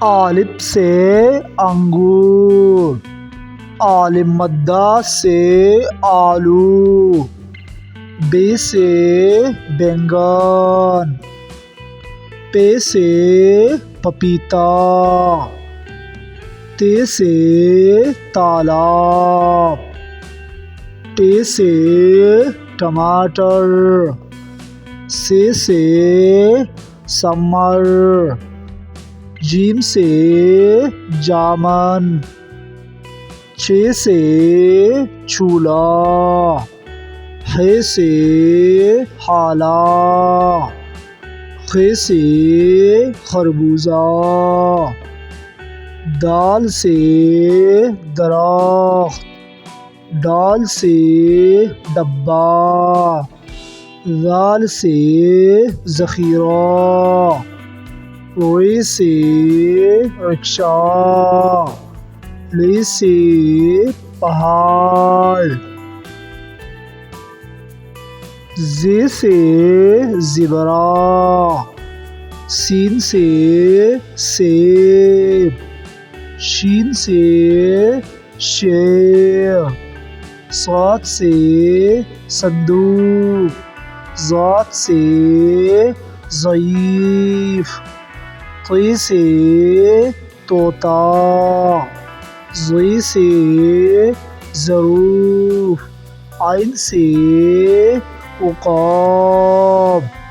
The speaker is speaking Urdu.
الف سے انگور، الف مدہ سے آلو، ب سے بینگن، پ سے پپیتا، ت سے تالاب، ٹ سے ٹماٹر، س سے سمر، ج سے جامن، چ سے چولہا، ح سے حالا، خ سے خربوزہ، دال سے درخت، ڈال سے ڈبہ، ذال سے ذخیرہ، ر سے رکشہ، ل سے پہاڑ، ز سے زبرہ، س سے سیب، ش سے شیر، ص سے صندوق، ض سے ضعیف، ط سے طوطا، ظ سے ظروف، ع سے عقاب۔